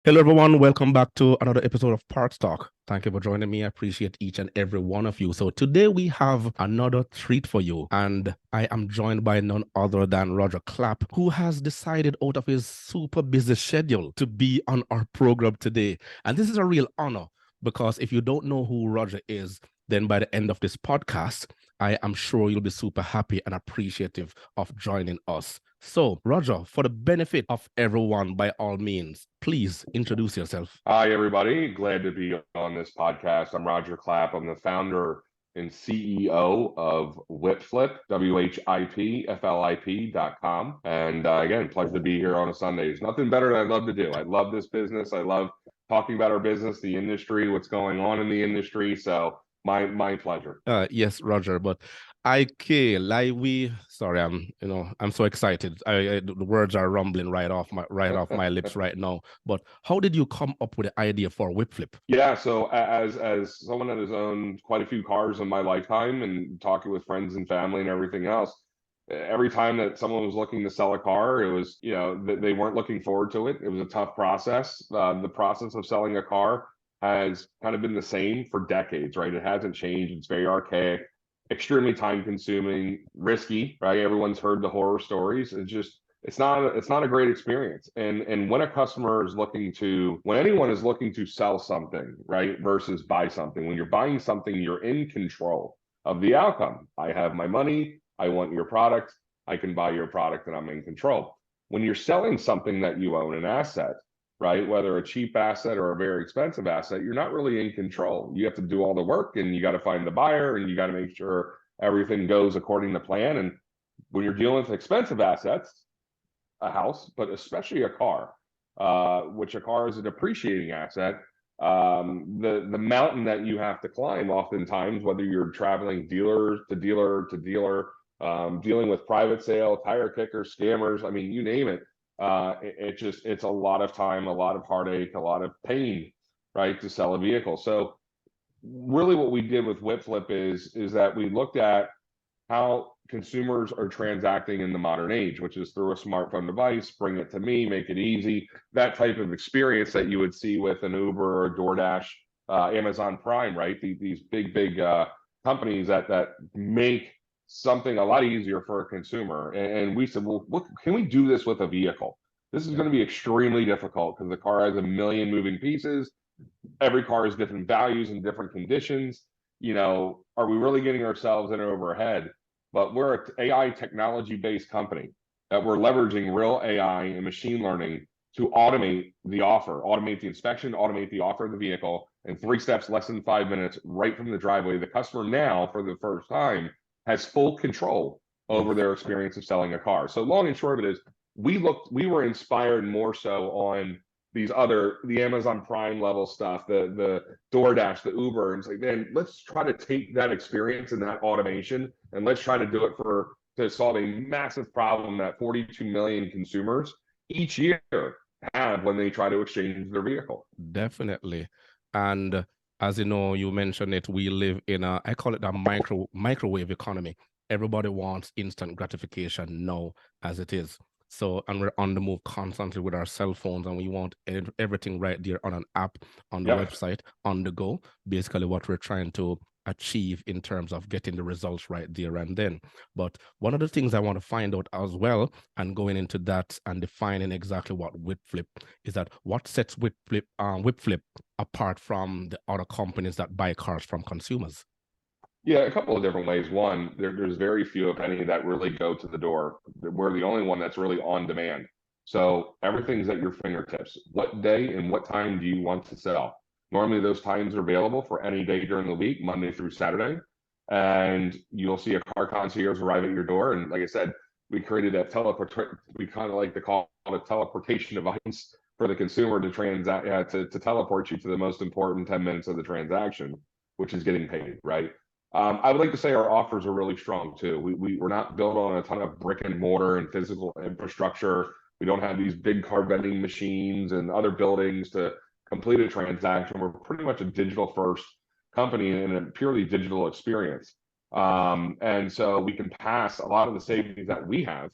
Hello, everyone. Welcome back to another episode of PartsTalk. Thank you for joining me. I appreciate each and every one of you. So today we have another treat for you, and I am joined by none other than Roger Clappe, who has decided out of his super busy schedule to be on our program today. And this is a real honor because if you don't know who Roger is, then by the end of this podcast, I am sure you'll be super happy and appreciative of joining us. So, Roger, for the benefit of everyone, by all means, please introduce yourself. Hi, everybody. Glad to be on this podcast. I'm Roger Clappe. I'm the founder and CEO of Whipflip, WHIPFLIP.com. And again, pleasure to be here on a Sunday. There's nothing better than I love to do. I love this business. I love talking about our business, the industry, what's going on in the industry. So my pleasure. Yes, Roger, but sorry, I'm so excited. The words are rumbling right off my lips right now. But how did you come up with the idea for Whipflip? Yeah, so as someone that has owned quite a few cars in my lifetime and talking with friends and family and everything else, every time that someone was looking to sell a car, it was, they weren't looking forward to it. It was a tough process. The process of selling a car has kind of been the same for decades, right? It hasn't changed. It's very archaic, extremely time consuming, risky, right? Everyone's heard the horror stories. It's not a great experience. And when a customer is when anyone is looking to sell something, right, versus buy something, when you're buying something, you're in control of the outcome. I have my money, I want your product, I can buy your product, and I'm in control. When you're selling something that you own, an asset, right, whether a cheap asset or a very expensive asset, you're not really in control. You have to do all the work, and you got to find the buyer, and you got to make sure everything goes according to plan. And when you're dealing with expensive assets, a house, but especially a car, which a car is a depreciating asset. The mountain that you have to climb, oftentimes, whether you're traveling dealer to dealer to dealer, dealing with private sale, tire kickers, scammers, I mean, you name it. It's a lot of time, a lot of heartache, a lot of pain, right, to sell a vehicle. So really what we did with Whipflip is that we looked at how consumers are transacting in the modern age, which is through a smartphone device, bring it to me, make it easy, that type of experience that you would see with an Uber or DoorDash, Amazon Prime, right? These big companies that make something a lot easier for a consumer. And we said, well, look, can we do this with a vehicle? This is going to be extremely difficult because the car has a million moving pieces. Every car has different values and different conditions. Are we really getting ourselves in over our head? But we're an AI technology-based company that we're leveraging real AI and machine learning to automate the offer, automate the inspection, automate the offer of the vehicle in 3 steps, less than 5 minutes, right from the driveway. The customer now, for the first time, has full control over their experience of selling a car. So long and short of it is, we were inspired more so on the Amazon Prime level stuff, the DoorDash, the Uber, and it's like, man, let's try to take that experience and that automation, and let's try to do it to solve a massive problem that 42 million consumers each year have when they try to exchange their vehicle. Definitely. And as you know, you mentioned it, we live in I call it a microwave economy. Everybody wants instant gratification now as it is. So, and we're on the move constantly with our cell phones, and we want everything right there on an app, on the website, on the go. Basically, what we're trying to achieve in terms of getting the results right there and then. But one of the things I want to find out as well, and going into that and defining exactly what Whipflip is, that what sets Whipflip apart from the other companies that buy cars from consumers? Yeah, a couple of different ways. One, there's very few, if any, that really go to the door. We're the only one that's really on demand. So everything's at your fingertips. What day and what time do you want to sell? Normally, those times are available for any day during the week, Monday through Saturday. And you'll see a car concierge arrive at your door. And like I said, we created that we kind of like to call it a teleportation device for the consumer to transact, to teleport you to the most important 10 minutes of the transaction, which is getting paid, right? I would like to say our offers are really strong too. We're not built on a ton of brick and mortar and physical infrastructure. We don't have these big car vending machines and other buildings to complete a transaction. We're pretty much a digital first company and a purely digital experience. And so we can pass a lot of the savings that we have,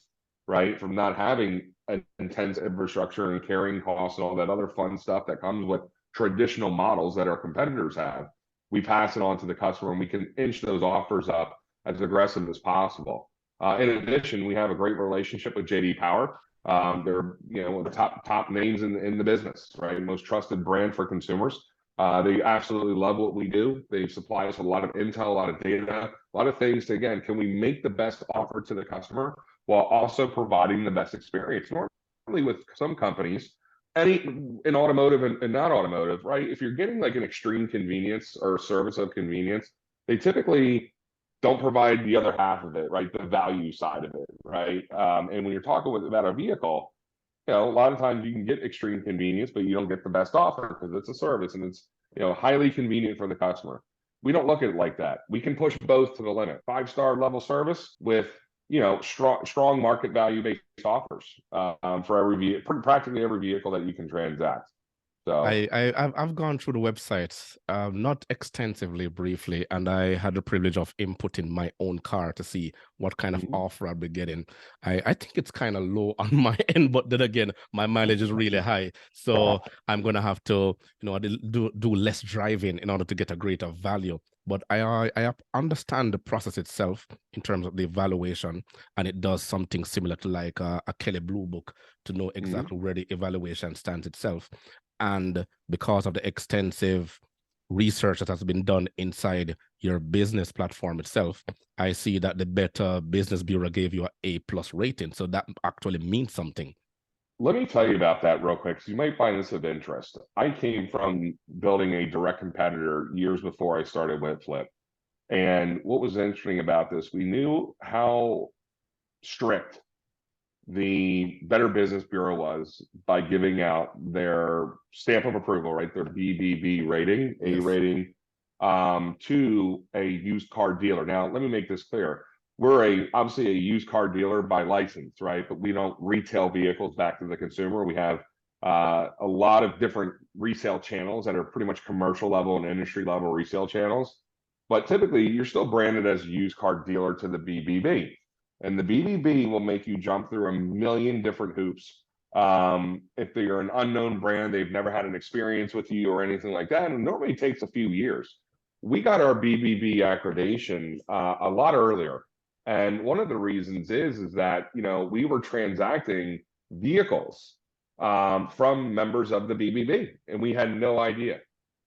right, from not having an intense infrastructure and carrying costs and all that other fun stuff that comes with traditional models that our competitors have. We pass it on to the customer, and we can inch those offers up as aggressive as possible. In addition, we have a great relationship with JD Power. They're one of the top names in the business, right? Most trusted brand for consumers. They absolutely love what we do. They supply us with a lot of intel, a lot of data, a lot of things to, again, can we make the best offer to the customer while also providing the best experience? Normally with some companies, in automotive and not automotive, right? If you're getting like an extreme convenience or service of convenience, they typically don't provide the other half of it, right? The value side of it, right? And when you're talking about a vehicle, a lot of times you can get extreme convenience, but you don't get the best offer because it's a service and it's highly convenient for the customer. We don't look at it like that. We can push both to the limit. 5-star level service with strong market value based offers for practically every vehicle that you can transact. So I've gone through the websites, not extensively, briefly, and I had the privilege of inputting my own car to see what kind of offer I'd be getting. I think it's kind of low on my end, but then again, my mileage is really high, so I'm gonna have to do less driving in order to get a greater value. But I understand the process itself in terms of the evaluation, and it does something similar to like a Kelley Blue Book to know exactly where the evaluation stands itself. And because of the extensive research that has been done inside your business platform itself, I see that the Better Business Bureau gave you an A+ rating. So that actually means something. Let me tell you about that real quick, because you might find this of interest. I came from building a direct competitor years before I started Whipflip. And what was interesting about this, we knew how strict the Better Business Bureau was by giving out their stamp of approval, right? Their BBB rating, A rating, to a used car dealer. Now, let me make this clear. We're obviously a used car dealer by license, right? But we don't retail vehicles back to the consumer. We have a lot of different resale channels that are pretty much commercial level and industry level resale channels. But typically, you're still branded as a used car dealer to the BBB. And the BBB will make you jump through a million different hoops. If you're an unknown brand, they've never had an experience with you or anything like that, and it normally takes a few years. We got our BBB accreditation a lot earlier. And one of the reasons is that, we were transacting vehicles from members of the BBB, and we had no idea.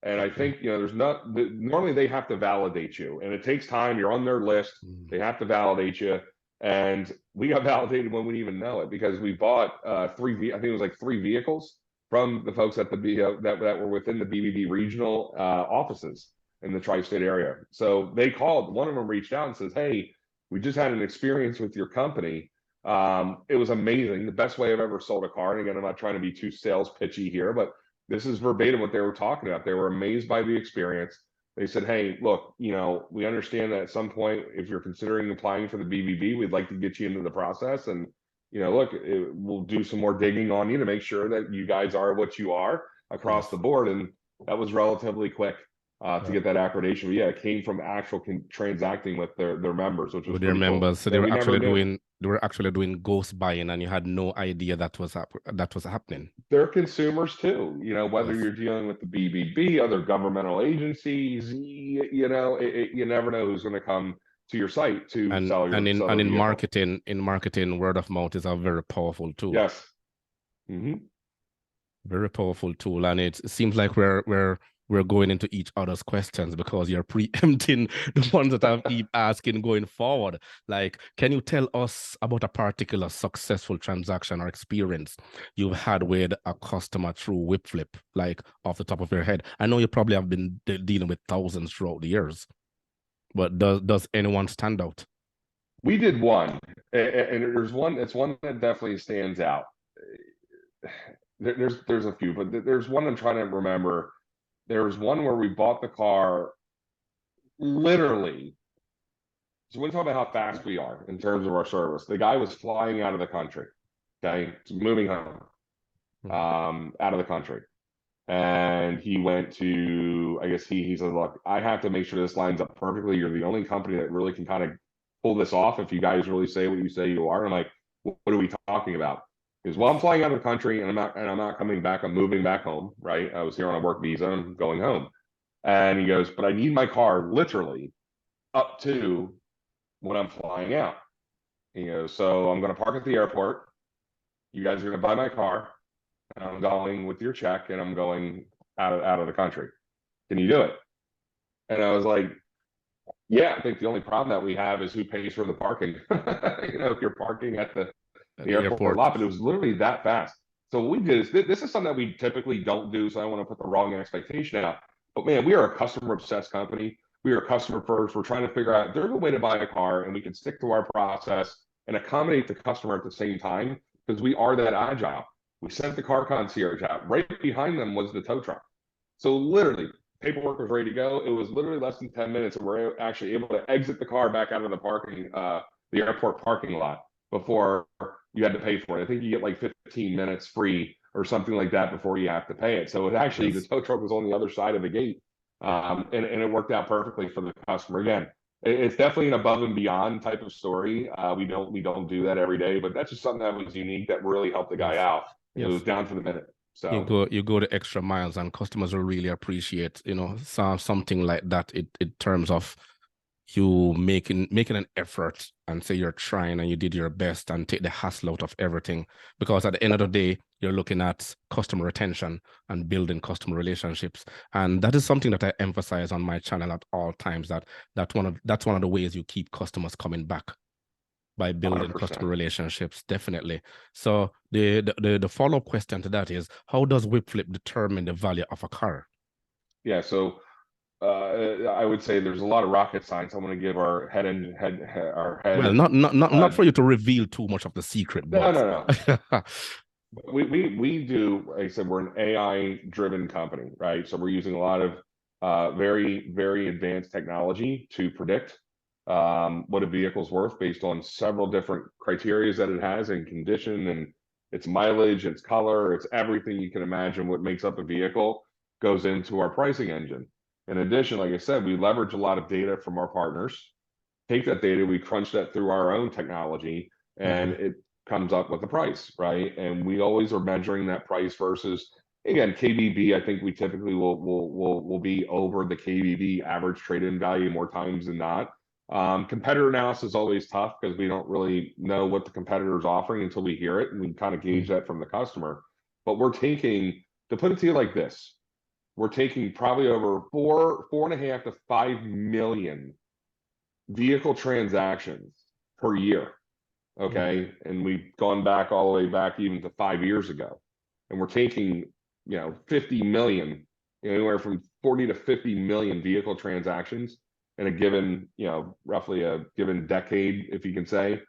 And I think, normally they have to validate you, and it takes time. You're on their list. They have to validate you. And we got validated when we didn't even know it, because we bought I think it was like 3 vehicles from the folks at the that were within the BBB regional offices in the tri-state area. So they called, one of them reached out and says, "Hey, we just had an experience with your company. It was amazing. The best way I've ever sold a car." And again, I'm not trying to be too sales pitchy here, but this is verbatim what they were talking about. They were amazed by the experience. They said, "Hey, look, we understand that at some point, if you're considering applying for the BBB, we'd like to get you into the process. And, look, we'll do some more digging on you to make sure that you guys are what you are across the board." And that was relatively quick to get that accreditation. But yeah, it came from actual transacting with their members, which was with their members. Cool. So they were actually doing ghost buying, and you had no idea that was happening. They're consumers too, whether you're dealing with the BBB, other governmental agencies, you never know who's going to come to your site to sell your vehicle. In marketing, word of mouth is a very powerful tool. Yes. Very powerful tool, and it seems like we're going into each other's questions, because you're preempting the ones that I'll keep asking going forward. Like, can you tell us about a particular successful transaction or experience you've had with a customer through Whipflip, like off the top of your head? I know you probably have been dealing with thousands throughout the years, but does anyone stand out? We did one, and there's one. It's one that definitely stands out. There's a few, but there's one I'm trying to remember. There was one where we bought the car literally. So when we talk about how fast we are in terms of our service, the guy was flying out of the country, okay, moving home, out of the country. And he went to, I guess he said, "Look, I have to make sure this lines up perfectly. You're the only company that really can kind of pull this off if you guys really say what you say you are." And I'm like, "What are we talking about?" He goes, well, I'm flying out of the country and I'm not coming back. I'm moving back home, right? I was here on a work visa and I'm going home. And he goes, but I need my car literally up to when I'm flying out. He goes, so I'm going to park at the airport. You guys are going to buy my car, and I'm going with your check, and I'm going out of the country. Can you do it? And I was like, yeah. I think the only problem that we have is who pays for the parking. If you're parking at the airport lot, but it was literally that fast. So what we did is this is something that we typically don't do. So I don't want to put the wrong expectation out. But man, we are a customer obsessed company. We are customer first. We're trying to figure out there's a way to buy a car, and we can stick to our process and accommodate the customer at the same time because we are that agile. We sent the car concierge out. Right behind them was the tow truck. So literally, paperwork was ready to go. It was literally less than 10 minutes, and we're actually able to exit the car back out of the airport parking lot before you had to pay for it. I think you get like 15 minutes free or something like that before you have to pay it. So it actually, the tow truck was on the other side of the gate, and it worked out perfectly for the customer. Again, it's definitely an above and beyond type of story. We don't do that every day, but that's just something that was unique that really helped the guy out. It was down to the minute. So you go the extra miles, and customers will really appreciate, something like that. In terms of you making an effort and say you're trying and you did your best and take the hassle out of everything, because at the end of the day you're looking at customer retention and building customer relationships, and that is something that I emphasize on my channel at all times, that's one of the ways you keep customers coming back, by building 100%. customer relationships. Definitely. So the follow-up question to that is, how does Whipflip determine the value of a car? Yeah, so I would say there's a lot of rocket science. I want to give our head. Well, not for you to reveal too much of the secret, but no. we do. Like I said, we're an AI driven company, right? So we're using a lot of very very advanced technology to predict what a vehicle's worth based on several different criteria that it has and condition and its mileage, its color, it's everything you can imagine. What makes up a vehicle goes into our pricing engine. In addition, like I said, we leverage a lot of data from our partners, take that data, we crunch that through our own technology, and it comes up with a price, right? And we always are measuring that price versus, again, KBB. I think we typically will be over the KBB average trade-in value more times than not. Competitor analysis is always tough because we don't really know what the competitor is offering until we hear it, and we kind of gauge that from the customer. But we're taking, to put it to you like this, we're taking probably over 4.5 to 5 million vehicle transactions per year. Okay. And we've gone back all the way back even to 5 years ago. And we're taking, 50 million, anywhere from 40 to 50 million vehicle transactions in a given, roughly a given decade, if you can say.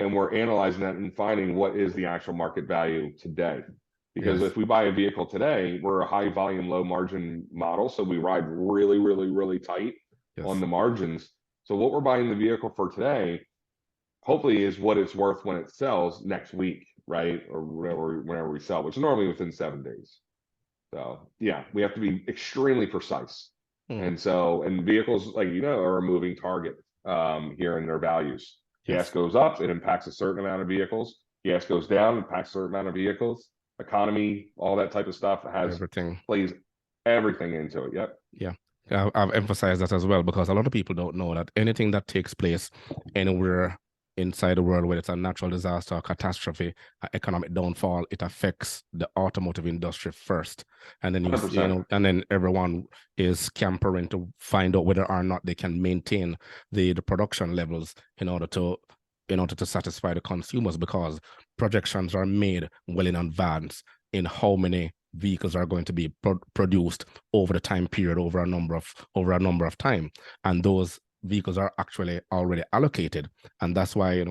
And we're analyzing that and finding what is the actual market value today. Because if we buy a vehicle today, we're a high volume, low margin model. So we ride really, really, really tight on the margins. So what we're buying the vehicle for today, hopefully, is what it's worth when it sells next week, right? Or whenever we sell, which is normally within 7 days. So yeah, we have to be extremely precise. And vehicles, like, are a moving target here in their values. Gas goes up, it impacts a certain amount of vehicles. Gas goes down, impacts a certain amount of vehicles. Economy, all that type of stuff plays everything into it. Yep. Yeah. I've emphasized that as well, because a lot of people don't know that anything that takes place anywhere inside the world, whether it's a natural disaster, a catastrophe, economic downfall, it affects the automotive industry first, and then and then everyone is scampering to find out whether or not they can maintain the production levels in order to satisfy the consumers, because projections are made well in advance in how many vehicles are going to be produced over the time period, over a number of time, and those vehicles are actually already allocated. And that's why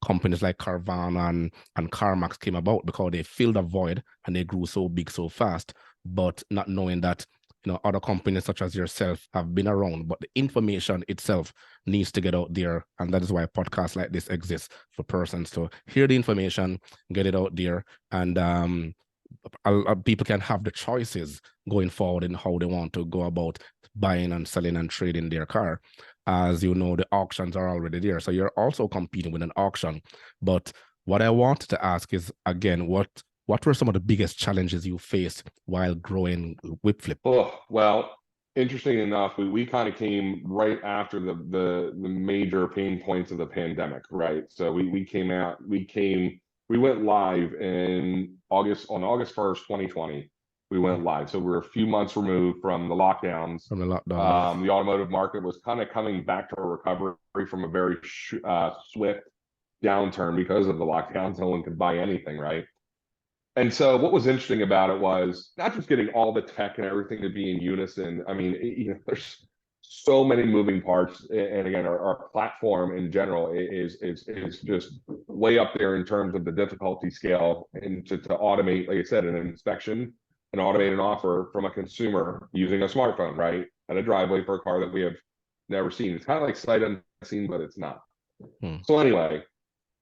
companies like Carvana and CarMax came about, because they filled a void and they grew so big so fast, but not knowing that other companies such as yourself have been around, but the information itself needs to get out there. And that is why podcasts like this exist, for persons to hear the information, get it out there, and people can have the choices going forward in how they want to go about buying and selling and trading their car. As you know, the auctions are already there. So you're also competing with an auction, but What I wanted to ask is, again, what were some of the biggest challenges you faced while growing Whipflip? Oh, well, interesting enough, we kind of came right after the major pain points of the pandemic, right? So we went live in on August 1st, 2020. We went live. So we're a few months removed from the lockdowns. From the lockdown, yes. The automotive market was kind of coming back to a recovery from a very swift downturn because of the lockdowns. No one could buy anything, right? And so what was interesting about it was not just getting all the tech and everything to be in unison. I mean, there's so many moving parts, and again, our platform in general is just way up there in terms of the difficulty scale, and to automate, like I said, an inspection and automate an offer from a consumer using a smartphone, right, at a driveway for a car that we have never seen. It's kind of like sight unseen, but it's not. So anyway,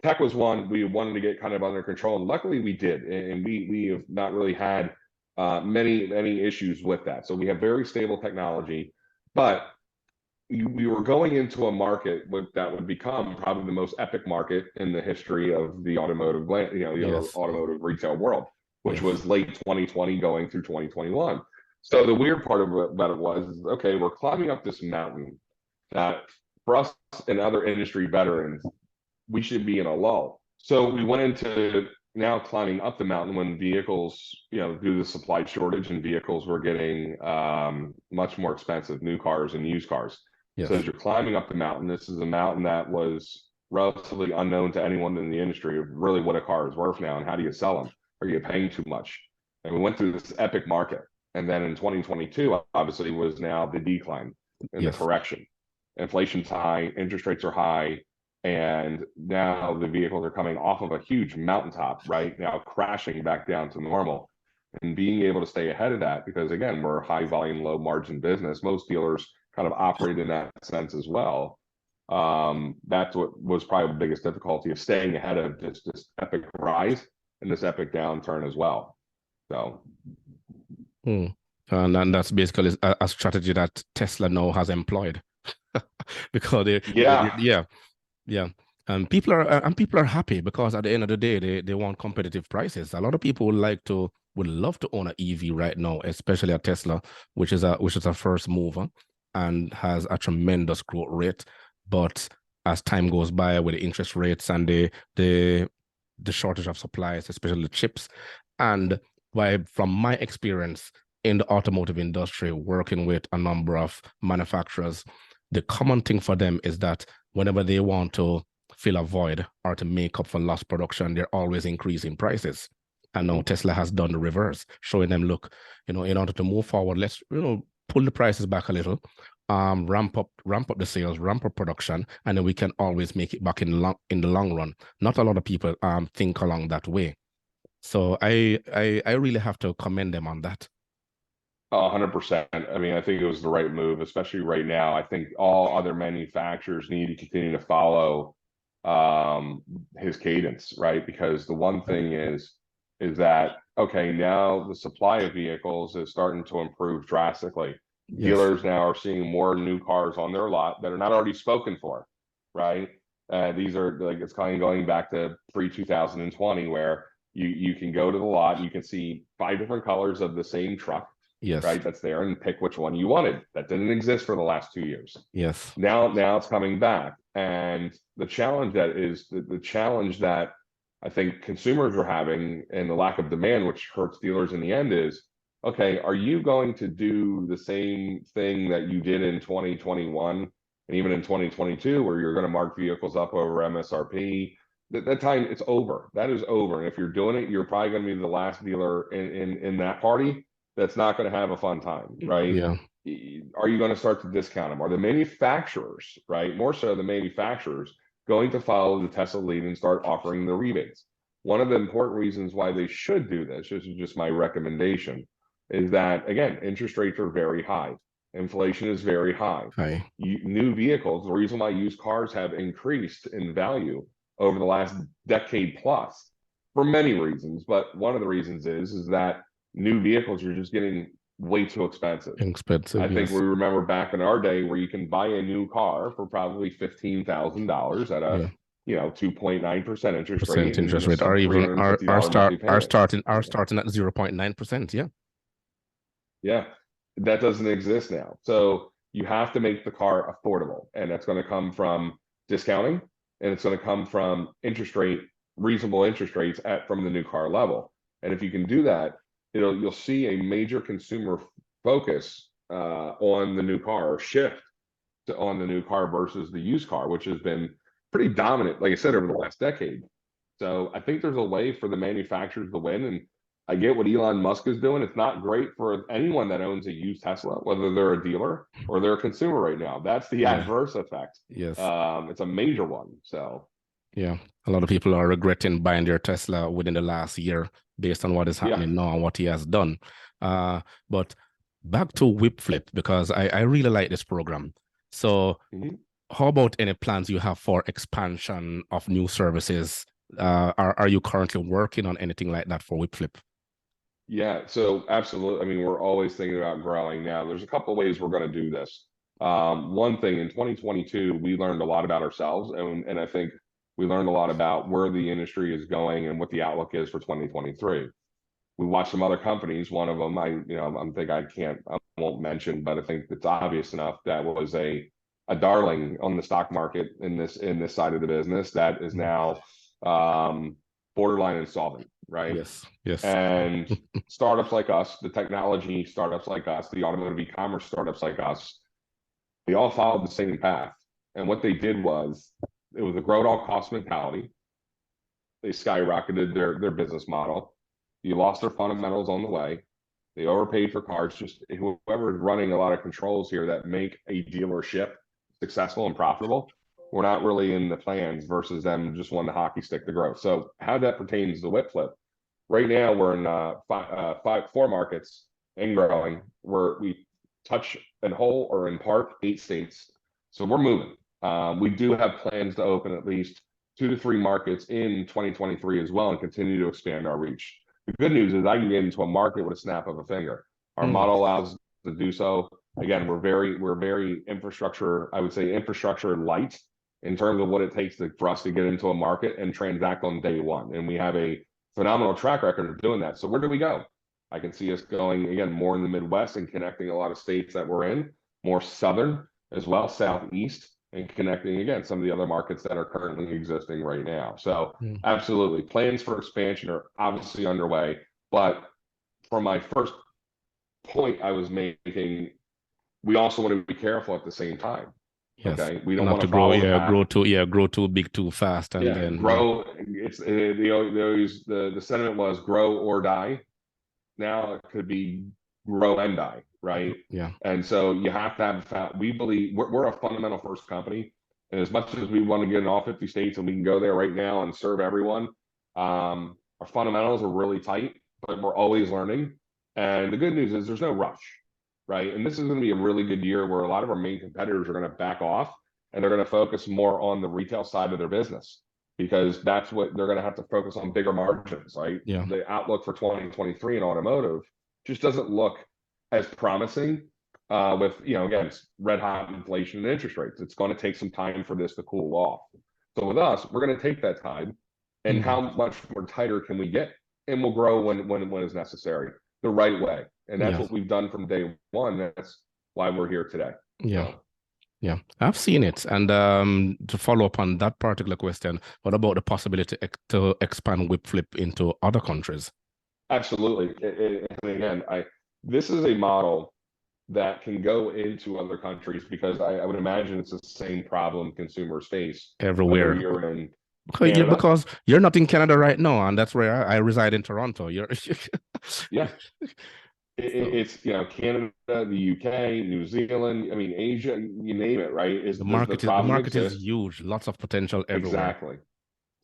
tech was one we wanted to get kind of under control, and luckily we did, and we have not really had many issues with that. So we have very stable technology, but we were going into a market that would become probably the most epic market in the history of the automotive, Yes. automotive retail world, which Yes. was late 2020 going through 2021. So the weird part about it was, okay, we're climbing up this mountain that for us and other industry veterans, we should be in a lull. So we went into now climbing up the mountain when vehicles, due to the supply shortage, and vehicles were getting much more expensive, new cars and used cars. Yes. So as you're climbing up the mountain, this is a mountain that was relatively unknown to anyone in the industry of really what a car is worth now and how do you sell them? Are you paying too much? And we went through this epic market. And then in 2022, obviously, was now the decline and the correction. Inflation's high, interest rates are high, and now the vehicles are coming off of a huge mountaintop, right now crashing back down to normal. And being able to stay ahead of that, because again, we're a high volume, low margin business. Most dealers kind of operate in that sense as well. That's what was probably the biggest difficulty, of staying ahead of this epic rise and this epic downturn as well. So and that's basically a strategy that Tesla now has employed. Because yeah. And people are happy, because at the end of the day, they want competitive prices. A lot of people would love to own an EV right now, especially a Tesla, which is a first mover and has a tremendous growth rate. But as time goes by, with the interest rates and the shortage of supplies, especially the chips, and from my experience in the automotive industry, working with a number of manufacturers, the common thing for them is that whenever they want to fill a void or to make up for lost production, they're always increasing prices. And now Tesla has done the reverse, showing them, look, in order to move forward, let's pull the prices back a little, ramp up the sales, ramp up production, and then we can always make it back in the long run. Not a lot of people think along that way. So I really have to commend them on that. 100%. I mean, I think it was the right move, especially right now. I think all other manufacturers need to continue to follow his cadence, right? Because the one thing is that, okay, now the supply of vehicles is starting to improve drastically. Yes. Dealers now are seeing more new cars on their lot that are not already spoken for, right? These are like, it's kind of going back to pre-2020, where you can go to the lot and you can see 5 different colors of the same truck. Yes. Right, that's there, and pick which one you wanted. That didn't exist for the last 2 years. Yes. Now it's coming back, and the challenge that I think consumers are having, and the lack of demand, which hurts dealers in the end, is, okay, are you going to do the same thing that you did in 2021 and even in 2022, where you're going to mark vehicles up over MSRP? That time, it's over. That is over. And if you're doing it, you're probably going to be the last dealer in that party that's not going to have a fun time, right? Yeah. Are you going to start to discount them? Are the manufacturers, right, more so the manufacturers, going to follow the Tesla lead and start offering the rebates? One of the important reasons why they should do this, this is just my recommendation, is that, again, interest rates are very high. Inflation is very high. New vehicles, the reason why used cars have increased in value over the last decade plus, for many reasons, but one of the reasons is that new vehicles are just getting way too expensive. I think we remember back in our day where you can buy a new car for probably $15,000 at a 2.9% interest rate and interest a rate, sub or even $350 monthly payment. are starting at 0.9%. Yeah. Yeah, that doesn't exist now. So you have to make the car affordable, and that's going to come from discounting, and it's going to come from reasonable interest rates from the new car level. And if you can do that, you'll see a major consumer focus on the new car, or shift on the new car versus the used car, which has been pretty dominant, like I said, over the last decade. So I think there's a way for the manufacturers to win. And I get what Elon Musk is doing. It's not great for anyone that owns a used Tesla, whether they're a dealer or they're a consumer right now. That's the adverse effect. Yes. It's a major one. So yeah, a lot of people are regretting buying their Tesla within the last year based on what is happening now and what he has done. But back to Whipflip, because I really like this program. So how about any plans you have for expansion of new services? Are you currently working on anything like that for Whipflip? Yeah, so absolutely. I mean, we're always thinking about growing now. There's a couple of ways we're going to do this. One thing, in 2022, we learned a lot about ourselves, and I think we learned a lot about where the industry is going and what the outlook is for 2023. We watched some other companies. One of them, I won't mention, but I think it's obvious enough that was a darling on the stock market in this side of the business that is now borderline insolvent, right? Yes. And startups like us, the technology startups like us, the automotive e-commerce startups like us, they all followed the same path. And what they did was, it was a grow at all cost mentality. They skyrocketed their business model. You lost their fundamentals on the way. They overpaid for cars. Just whoever is running a lot of controls here that make a dealership successful and profitable, we're not really in the plans versus them just wanting the hockey stick to growth. So how that pertains to Whipflip, right now we're in four markets and growing, where we touch in whole or in part 8 states. So we're moving. We do have plans to open at least 2 to 3 markets in 2023 as well, and continue to expand our reach. The good news is I can get into a market with a snap of a finger. Our model allows us to do so. Again, we're very infrastructure, I would say infrastructure light, in terms of what it takes for us to get into a market and transact on day one. And we have a phenomenal track record of doing that. So where do we go? I can see us going, again, more in the Midwest and connecting a lot of states that we're in, more Southern as well, Southeast, and connecting, again, some of the other markets that are currently existing right now. So absolutely, plans for expansion are obviously underway. But from my first point I was making, we also want to be careful at the same time. Yes. Okay, we don't Not want to grow, follow grow too big too fast, and then grow. It's the sentiment was grow or die. Now it could be grow and die, right? Yeah. And so you have to have. We believe we're a fundamental first company, and as much as we want to get in all 50 states and we can go there right now and serve everyone, our fundamentals are really tight, but we're always learning. And the good news is there's no rush, right? And this is going to be a really good year where a lot of our main competitors are going to back off, and they're going to focus more on the retail side of their business, because that's what they're going to have to focus on, bigger margins, right? Yeah. The outlook for 2023 in automotive just doesn't look as promising with, again, it's red hot inflation and interest rates. It's going to take some time for this to cool off. So with us, we're going to take that time, and how much more tighter can we get? And we'll grow when is necessary, the right way. And that's what we've done from day one. That's why we're here today. Yeah. Yeah, I've seen it. And to follow up on that particular question, what about the possibility to expand Whipflip into other countries? Absolutely. And again, this is a model that can go into other countries, because I would imagine it's the same problem consumers face everywhere. You're in Canada. Because you're not in Canada right now, and that's where I reside in Toronto. Yeah. It's Canada, the UK, New Zealand, I mean Asia, you name it, right? The market is huge, lots of potential everywhere. Exactly.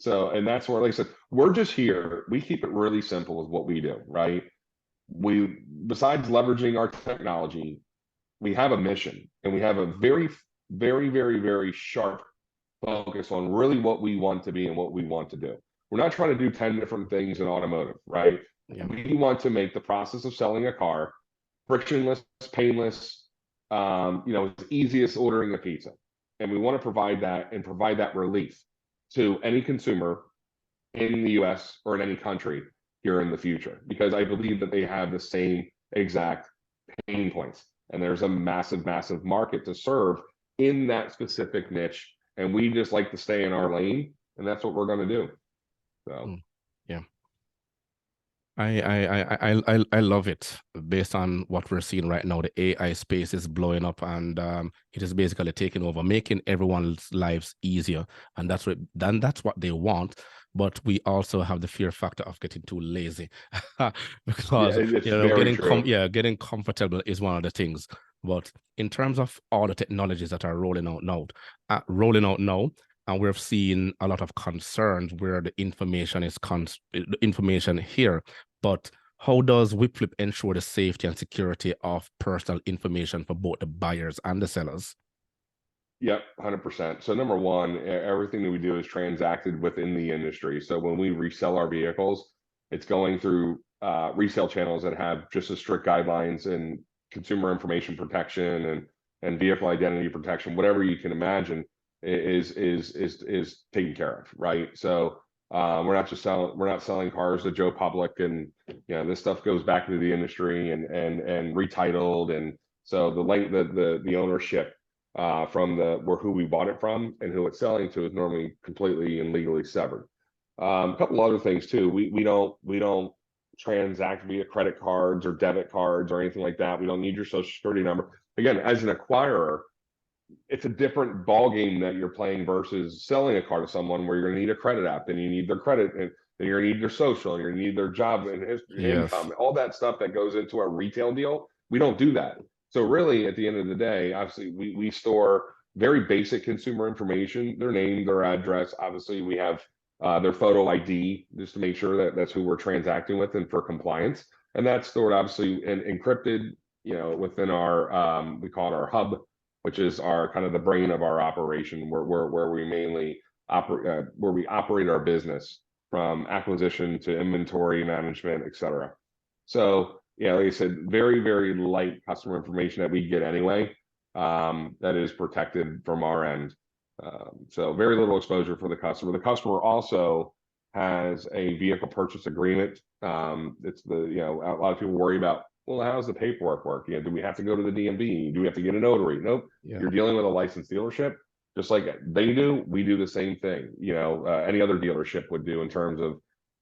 So, and that's where, like I said, we're just here. We keep it really simple with what we do, right? We, besides leveraging our technology, we have a mission, and we have a very, very, very, very sharp focus on really what we want to be and what we want to do. We're not trying to do 10 different things in automotive, right? Yeah. We want to make the process of selling a car frictionless, painless, as easy as ordering a pizza. And we want to provide that, and provide that relief. to any consumer in the US or in any country here in the future, because I believe that they have the same exact pain points. And there's a massive, massive market to serve in that specific niche. And we just like to stay in our lane, and that's what we're going to do. So, yeah. I love it based on what we're seeing right now. The AI space is blowing up, and it is basically taking over, making everyone's lives easier. And that's what they want. But we also have the fear factor of getting too lazy yeah, because it's very true. getting comfortable is one of the things. But in terms of all the technologies that are rolling out now, and we're seeing a lot of concerns where the information is the information here. But how does Whipflip ensure the safety and security of personal information for both the buyers and the sellers? Yep, 100%. So number one, everything that we do is transacted within the industry. So when we resell our vehicles, it's going through resale channels that have just as strict guidelines and consumer information protection and vehicle identity protection, whatever you can imagine is taken care of, right? So we're not selling cars to Joe Public, and this stuff goes back into the industry and retitled, and so the ownership from who we bought it from and who it's selling to is normally completely and legally severed. A couple other things too. We don't transact via credit cards or debit cards or anything like that. We don't need your social security number. Again, as an acquirer, it's a different ball game that you're playing versus selling a car to someone where you're going to need a credit app, then you need their credit, and then you're going to need their social, and you're going to need their job and income, all that stuff that goes into a retail deal. We don't do that. So really, at the end of the day, obviously, we store very basic consumer information, their name, their address. Obviously, we have their photo ID just to make sure that that's who we're transacting with and for compliance. And that's stored obviously and encrypted, within our we call it our hub, which is our kind of the brain of our operation, where we mainly operate, where we operate our business from acquisition to inventory management, et cetera. So yeah, like I said, very, very light customer information that we get anyway, that is protected from our end. So very little exposure for the customer. The customer also has a vehicle purchase agreement. It's a lot of people worry about, well, how's the paperwork work? Do we have to go to the DMV? Do we have to get a notary? Nope. Yeah. You're dealing with a licensed dealership, just like they do. We do the same thing. Any other dealership would do in terms of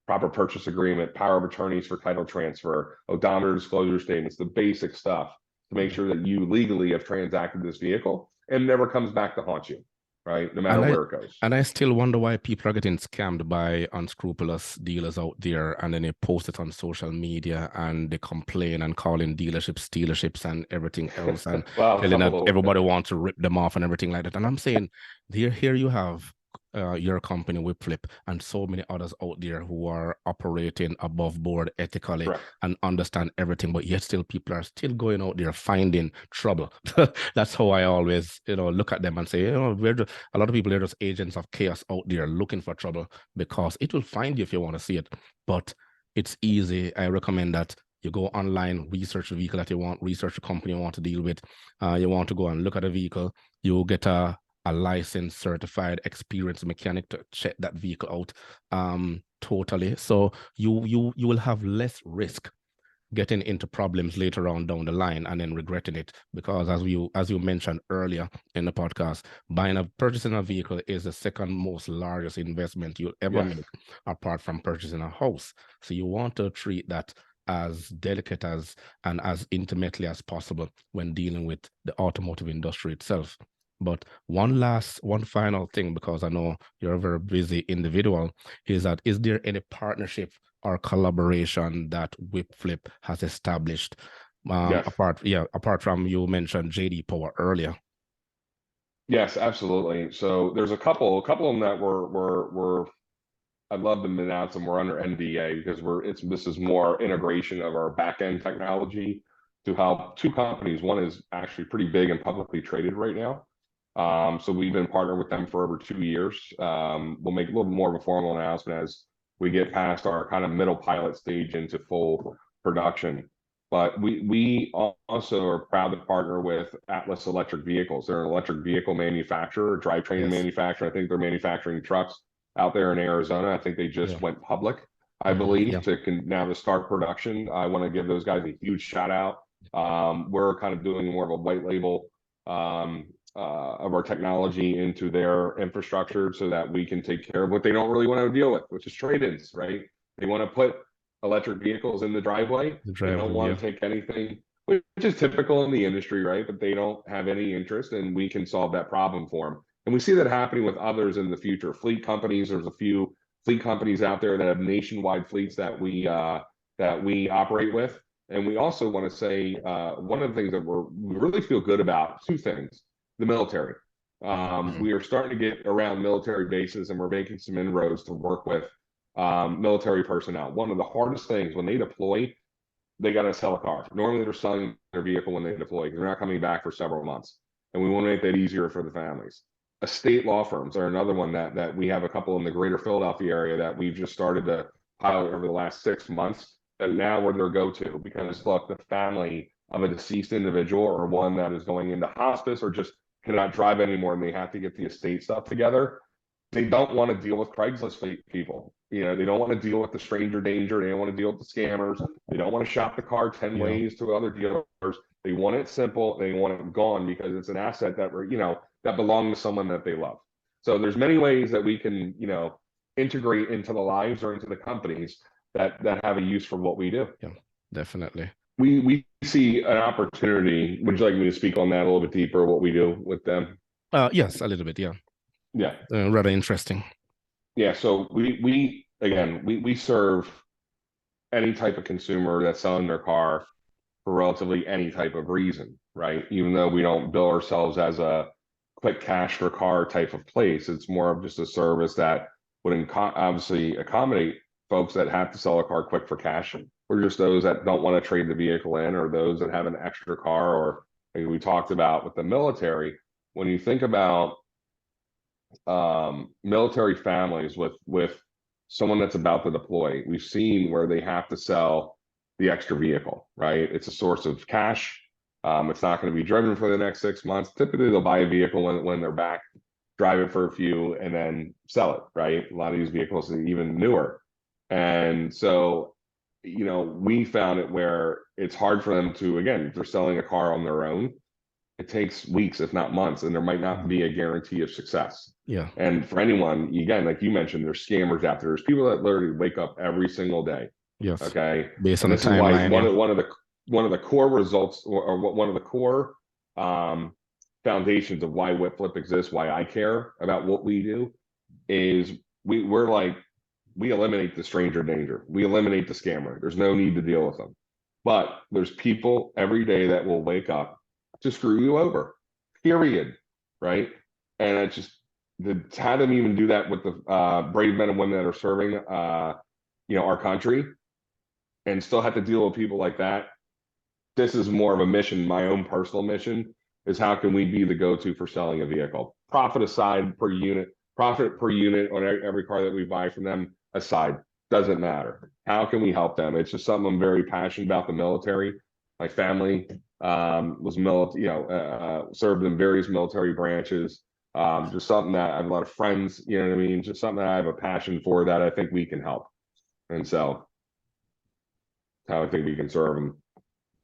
proper purchase agreement, power of attorneys for title transfer, odometer disclosure statements, the basic stuff to make sure that you legally have transacted this vehicle and never comes back to haunt you, right? No matter where it goes. And I still wonder why people are getting scammed by unscrupulous dealers out there, and then they post it on social media and they complain and call in dealerships and everything else, and well, telling that everybody wants to rip them off and everything like that. And I'm saying, here you have your company Whipflip and so many others out there who are operating above board ethically and understand everything, but yet still people are still going out there finding trouble. That's how I always look at them and say, a lot of people are just agents of chaos out there looking for trouble, because it will find you if you want to see it. But it's easy. I recommend that you go online, research the vehicle that you want, research the company you want to deal with. You want to go and look at a vehicle, you get a licensed, certified, experienced mechanic to check that vehicle out totally. So you will have less risk getting into problems later on down the line and then regretting it, because as you mentioned earlier in the podcast, purchasing a vehicle is the second most largest investment you'll ever make, apart from purchasing a house. So you want to treat that as delicate and as intimately as possible when dealing with the automotive industry itself. But one final thing, because I know you're a very busy individual, is there any partnership or collaboration that Whipflip has established? Apart from, you mentioned JD Power earlier. Yes, absolutely. So there's a couple of them that we're I'd love to announce them. We're under NDA because this is more integration of our back end technology to help two companies. One is actually pretty big and publicly traded right now. So we've been partnered with them for over 2 years. We'll make a little more of a formal announcement as we get past our kind of middle pilot stage into full production. But we also are proud to partner with Atlas Electric Vehicles. They're an electric vehicle manufacturer, drivetrain manufacturer. I think they're manufacturing trucks out there in Arizona. I think they just went public, I believe, to start production. I want to give those guys a huge shout out. We're kind of doing more of a white label of our technology into their infrastructure so that we can take care of what they don't really want to deal with, which is trade-ins, right? They want to put electric vehicles in the driveway. They don't want to take anything, which is typical in the industry, right? But they don't have any interest, and we can solve that problem for them. And we see that happening with others in the future. Fleet companies, there's a few fleet companies out there that have nationwide fleets that we operate with. And we also want to say one of the things that we really feel good about, two things: the military. We are starting to get around military bases, and we're making some inroads to work with military personnel. One of the hardest things when they deploy, they got to sell a car. Normally, they're selling their vehicle when they deploy because they're not coming back for several months, and we want to make that easier for the families. Estate law firms are another one that we have a couple in the greater Philadelphia area that we've just started to pilot over the last 6 months. That now we're their go-to, because look, the family of a deceased individual or one that is going into hospice or just cannot drive anymore and they have to get the estate stuff together. They don't want to deal with Craigslist people. They don't want to deal with the stranger danger. They don't want to deal with the scammers. They don't want to shop the car 10 ways to other dealers. They want it simple. They want it gone because it's an asset that that belongs to someone that they love. So there's many ways that we can, integrate into the lives or into the companies that have a use for what we do. Yeah, definitely. We see an opportunity. Would you like me to speak on that a little bit deeper, what we do with them? Yes, a little bit, yeah. Yeah. Rather interesting. Yeah, so we serve any type of consumer that's selling their car for relatively any type of reason, right? Even though we don't bill ourselves as a quick cash for car type of place, it's more of just a service that would obviously accommodate folks that have to sell a car quick for cash, or just those that don't want to trade the vehicle in, or those that have an extra car, or like we talked about with the military. When you think about military families with someone that's about to deploy, we've seen where they have to sell the extra vehicle, right? It's a source of cash. It's not going to be driven for the next 6 months. Typically, they'll buy a vehicle when they're back, drive it for a few, and then sell it, right? A lot of these vehicles are even newer. And so, we found it where it's hard for them to, again, if they're selling a car on their own, it takes weeks, if not months, and there might not be a guarantee of success. Yeah. And for anyone, again, like you mentioned, there's scammers out there. There's people that literally wake up every single day. Yes. Okay. Based on the timeline. One of the core results, or one of the core foundations of why Whipflip exists, why I care about what we do, is we eliminate the stranger danger. We eliminate the scammer. There's no need to deal with them. But there's people every day that will wake up to screw you over, period, right? And it's just to have them even do that with the brave men and women that are serving, our country, and still have to deal with people like that. This is more of a mission. My own personal mission is, how can we be the go-to for selling a vehicle? Profit aside per unit, profit per unit on every car that we buy from them aside, doesn't matter. How can we help them? It's just something I'm very passionate about. The military, my family was served in various military branches. Just something that I have a lot of friends, you know what I mean? Just something that I have a passion for that I think we can help. And so how I think we can serve them.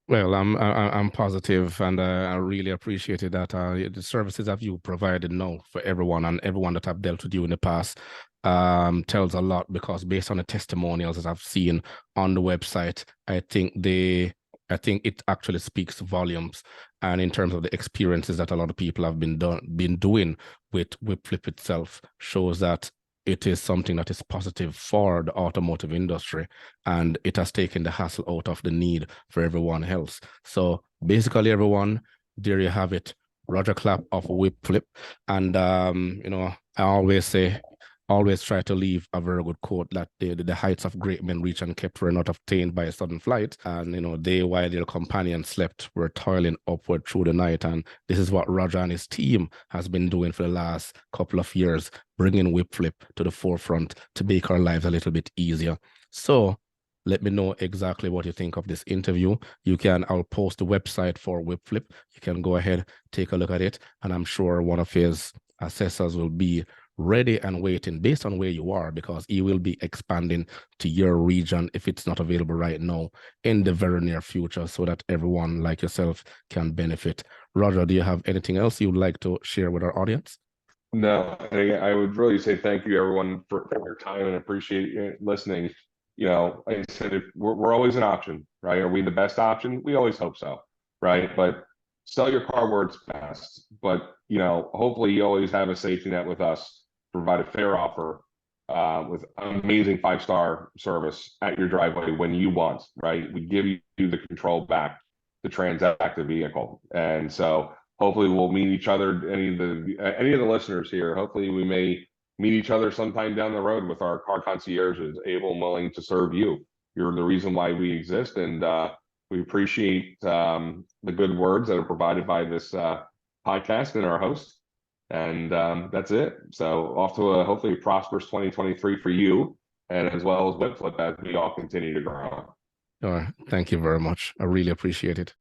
Well, I'm positive, and I really appreciated that the services that you provided now for everyone, and everyone that I've dealt with you in the past tells a lot, because based on the testimonials that I've seen on the website, I think it actually speaks volumes. And in terms of the experiences that a lot of people have been doing with Whipflip itself, shows that it is something that is positive for the automotive industry, and it has taken the hassle out of the need for everyone else. So basically, everyone, there you have it. Roger Clappe of Whipflip. And I always try to leave a very good quote, that the heights of great men reach and kept were not obtained by a sudden flight. And they, while their companions slept, were toiling upward through the night. And this is what Roger and his team has been doing for the last couple of years, bringing Whipflip to the forefront to make our lives a little bit easier. So let me know exactly what you think of this interview. I'll post the website for Whipflip. You can go ahead, take a look at it, and I'm sure one of his assessors will be ready and waiting based on where you are, because he will be expanding to your region if it's not available right now in the very near future, so that everyone like yourself can benefit. Roger, do you have anything else you would like to share with our audience? No, I would really say thank you everyone for your time and appreciate you listening. You know, like I said, we're always an option, right? Are we the best option? We always hope so, right? But sell your car where it's best. But you know, hopefully you always have a safety net with us, provide a fair offer with amazing 5-star service at your driveway when you want, right? We give you the control back to transact the vehicle, and so hopefully we'll meet each other. Any of the listeners here, hopefully we may meet each other sometime down the road with our car concierges, able and willing to serve you. You're the reason why we exist, and we appreciate the good words that are provided by this podcast and our host. And that's it. So off to a hopefully prosperous 2023 for you, and as well as Whipflip as we all continue to grow. All right. Thank you very much. I really appreciate it.